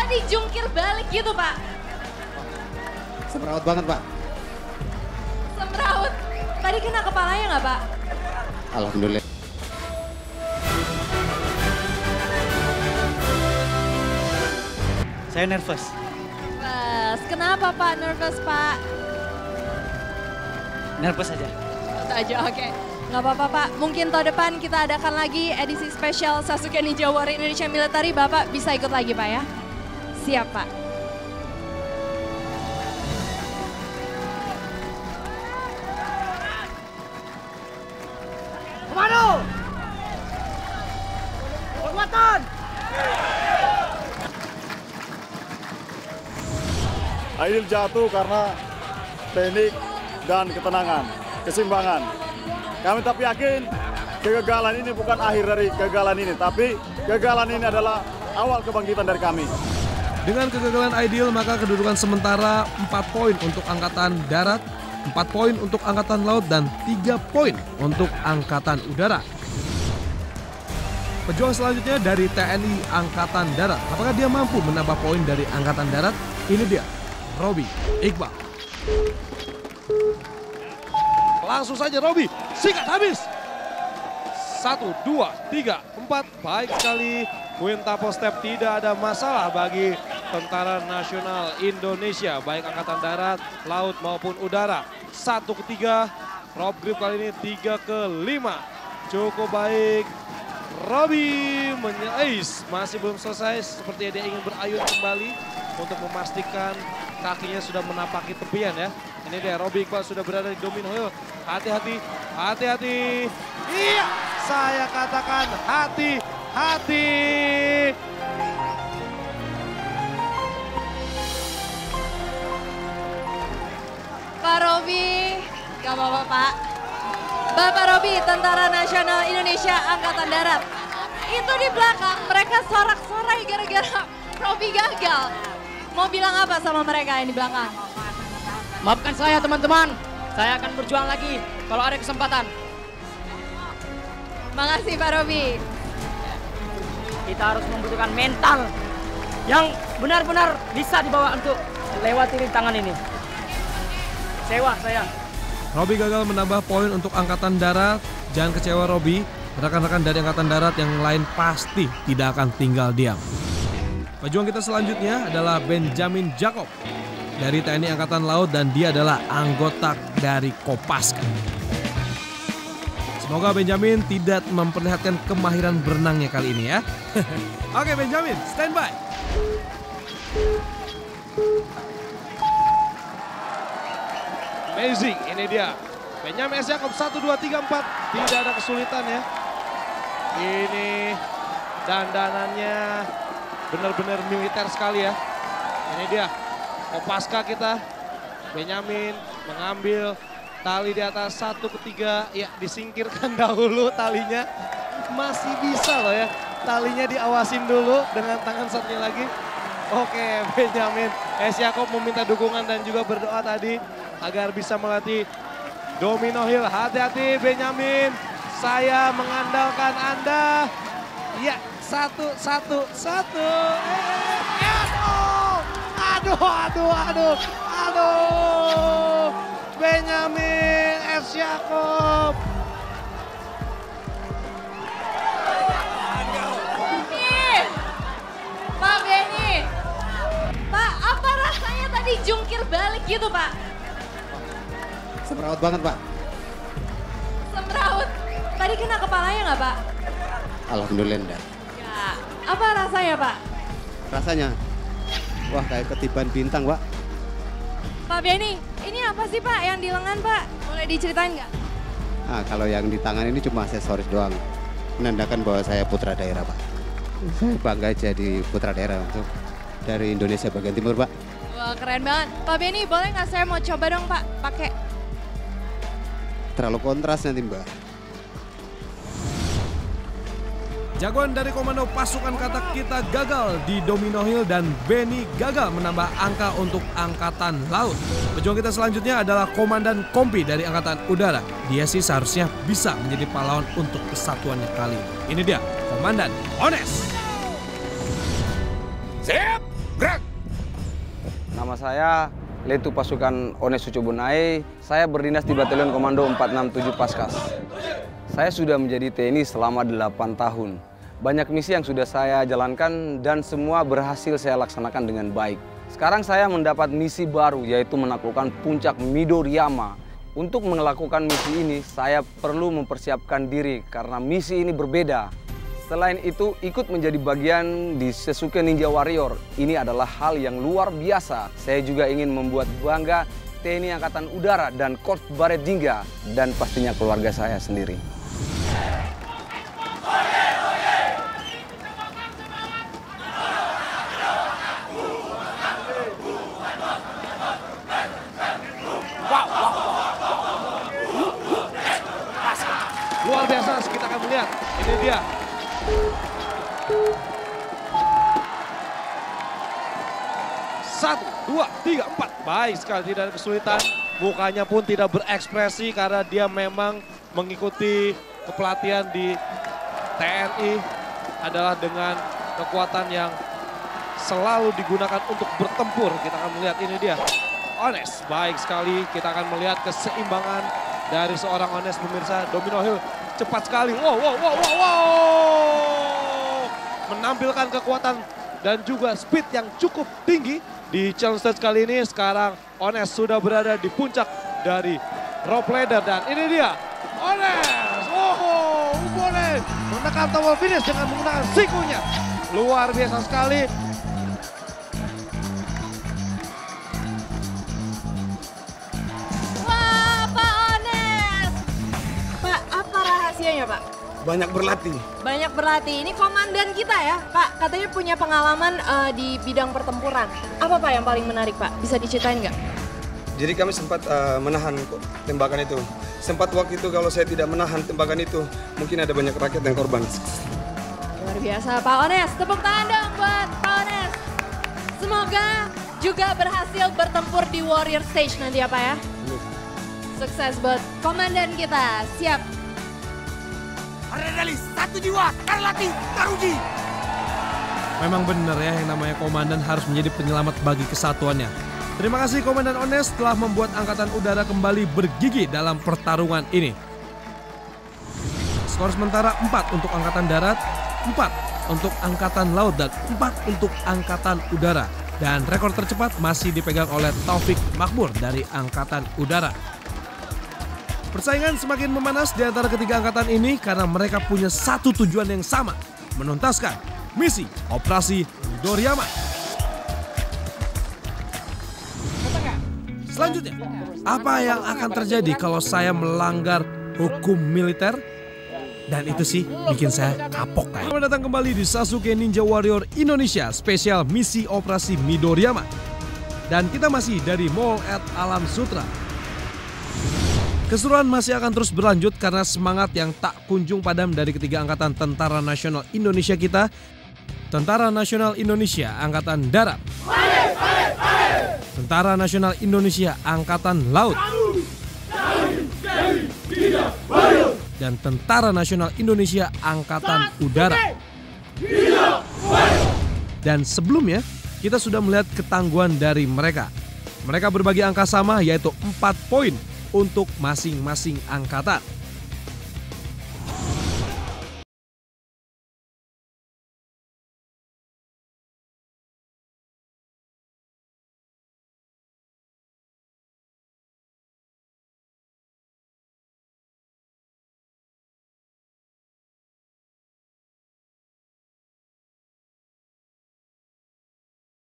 dijungkir balik gitu, Pak? Semrawut banget, Pak. Semrawut. Tadi kena kepalanya nggak, Pak? Alhamdulillah. Saya nervous. Mas, kenapa Pak nervous, Pak? Nervous aja. Itu aja, oke. Nggak apa-apa, Pak. Mungkin tahun depan kita adakan lagi edisi spesial Sasuke Ninja Warrior Indonesia Military. Bapak bisa ikut lagi, Pak ya? Siap, Pak. Komando! Kekuatan! Aidil jatuh karena teknik dan ketenangan, keseimbangan. Kami tapi yakin kegagalan ini bukan akhir dari kegagalan ini, tapi kegagalan ini adalah awal kebangkitan dari kami. Dengan kegagalan Aidil, maka kedudukan sementara 4 poin untuk Angkatan Darat, 4 poin untuk Angkatan Laut, dan 3 poin untuk Angkatan Udara. Pejuang selanjutnya dari TNI Angkatan Darat. Apakah dia mampu menambah poin dari Angkatan Darat? Ini dia, Robi Iqbal. Langsung saja Robi, sikat habis. 1, 2, 3, 4, baik sekali. Quintuple step, tidak ada masalah bagi Tentara Nasional Indonesia, baik Angkatan Darat, Laut maupun Udara. 1 ke 3, rope grip kali ini 3 ke 5. Cukup baik. Robi masih belum selesai, sepertinya dia ingin berayun kembali untuk memastikan kakinya sudah menapaki tepian ya. Ini dia, Robi Iqbal sudah berada di domino hill. Hati-hati, hati-hati. Iya, saya katakan hati-hati. Pak Robi, gak apa-apa, Pak. Bapak Robi, Tentara Nasional Indonesia Angkatan Darat. Itu di belakang, mereka sorak-sorai gara-gara Robi gagal. Mau bilang apa sama mereka yang di belakang? Maafkan saya teman-teman, saya akan berjuang lagi kalau ada kesempatan. Makasih Pak Robi. Kita harus membutuhkan mental yang benar-benar bisa dibawa untuk lewati rintangan ini. Sewa saya. Robi gagal menambah poin untuk Angkatan Darat. Jangan kecewa Robi, rekan-rekan dari Angkatan Darat yang lain pasti tidak akan tinggal diam. Pejuang kita selanjutnya adalah Benjamin Jacob dari TNI Angkatan Laut, dan dia adalah anggota dari Kopaska. Semoga Benjamin tidak memperlihatkan kemahiran berenangnya kali ini ya. Oke Benjamin, standby. Amazing, ini dia. Benjamin S. Jacob 1, 2, 3, 4. Tidak ada kesulitan ya. Ini dandanannya benar-benar militer sekali ya. Ini dia, Kopaska kita. Benjamin mengambil tali di atas 1 ke 3. Ya, disingkirkan dahulu talinya. Masih bisa loh ya. Talinya diawasin dulu dengan tangan satunya lagi. Oke, Benjamin S. Jacob meminta dukungan dan juga berdoa tadi agar bisa melatih domino hill. Hati-hati Benjamin, saya mengandalkan Anda. Ya, 1, 1, 1. Aduh. Benjamin S. Jacob. Pak Benny. Pak, apa rasanya tadi jungkir balik gitu, Pak? Semrawut banget, Pak. Semrawut. Tadi kena kepalanya nggak, Pak? Alhamdulillah enggak. Ya. Apa rasanya, Pak? Rasanya, wah kayak ketiban bintang, Pak. Pak Benny, ini apa sih, Pak, yang di lengan, Pak? Boleh diceritain nggak? Nah, kalau yang di tangan ini cuma aksesoris doang. Menandakan bahwa saya putra daerah, Pak. Saya bangga jadi putra daerah untuk dari Indonesia bagian timur, Pak. Wah, keren banget. Pak Benny, boleh nggak saya mau coba dong, Pak, pakai? Terlalu kontras nanti, Mbak. Jagoan dari komando pasukan katak kita gagal di Domino Hill, dan Benny gagal menambah angka untuk Angkatan Laut. Pejuang kita selanjutnya adalah Komandan Kompi dari Angkatan Udara. Dia sih seharusnya bisa menjadi pahlawan untuk kesatuannya kali ini. Ini dia, Komandan Ones. Sip, Nama saya Letu Pasukan Ones Sucobunai. Saya berdinas di Batalion Komando 467 Paskas. Saya sudah menjadi TNI selama 8 tahun. Banyak misi yang sudah saya jalankan dan semua berhasil saya laksanakan dengan baik. Sekarang saya mendapat misi baru, yaitu menaklukkan puncak Midoriyama. Untuk melakukan misi ini, saya perlu mempersiapkan diri karena misi ini berbeda. Selain itu, ikut menjadi bagian di Sasuke Ninja Warrior. Ini adalah hal yang luar biasa. Saya juga ingin membuat bangga TNI Angkatan Udara dan Korps Baret Jingga, dan pastinya keluarga saya sendiri. Luar biasa, kita akan melihat. Ini dia. Satu, dua, tiga, empat. Baik sekali, tidak ada kesulitan. Mukanya pun tidak berekspresi karena dia memang mengikuti kepelatihan di TNI adalah dengan kekuatan yang selalu digunakan untuk bertempur. Kita akan melihat ini dia. Ones, baik sekali. Kita akan melihat keseimbangan dari seorang Ones, pemirsa. Domino Hill cepat sekali. Wow. Menampilkan kekuatan dan juga speed yang cukup tinggi di challenge stage kali ini. Sekarang Ones sudah berada di puncak dari rope ladder dan ini dia Ones. Ones menekan tombol finish dengan menggunakan sikunya. Luar biasa sekali. Wah, Pak Ones. Pak, apa rahasianya, Pak? Banyak berlatih. Banyak berlatih. Ini komandan kita ya, Pak. Katanya punya pengalaman di bidang pertempuran. Apa Pak yang paling menarik, Pak? Bisa diceritain nggak? Jadi kami sempat menahan tembakan itu. Sempat waktu itu kalau saya tidak menahan tembakan itu, mungkin ada banyak rakyat yang korban. Luar biasa, Pak Ones. Tepuk tangan dong buat Pak Ones. Semoga juga berhasil bertempur di Warrior Stage nanti ya, Pak ya. Sukses buat komandan kita. Siap. Redalis, satu jiwa, terlatih, teruji. Memang benar ya, yang namanya komandan harus menjadi penyelamat bagi kesatuannya. Terima kasih Komandan Ones telah membuat Angkatan Udara kembali bergigi dalam pertarungan ini. Skor sementara 4 untuk Angkatan Darat, 4 untuk Angkatan Laut, dan 4 untuk Angkatan Udara. Dan rekor tercepat masih dipegang oleh Taufik Makmur dari Angkatan Udara. Persaingan semakin memanas di antara ketiga angkatan ini karena mereka punya satu tujuan yang sama, menuntaskan misi Operasi Midoriyama. Selanjutnya, apa yang akan terjadi kalau saya melanggar hukum militer? Dan itu sih bikin saya kapok kayak. Selamat datang kembali di Sasuke Ninja Warrior Indonesia spesial misi Operasi Midoriyama. Dan kita masih dari Mall at Alam Sutra. Keseruan masih akan terus berlanjut karena semangat yang tak kunjung padam dari ketiga angkatan Tentara Nasional Indonesia kita. Tentara Nasional Indonesia Angkatan Darat. Tentara Nasional Indonesia Angkatan Laut. Dan Tentara Nasional Indonesia Angkatan Udara. Dan sebelumnya kita sudah melihat ketangguhan dari mereka. Mereka berbagi angka sama yaitu 4 poin untuk masing-masing angkatan.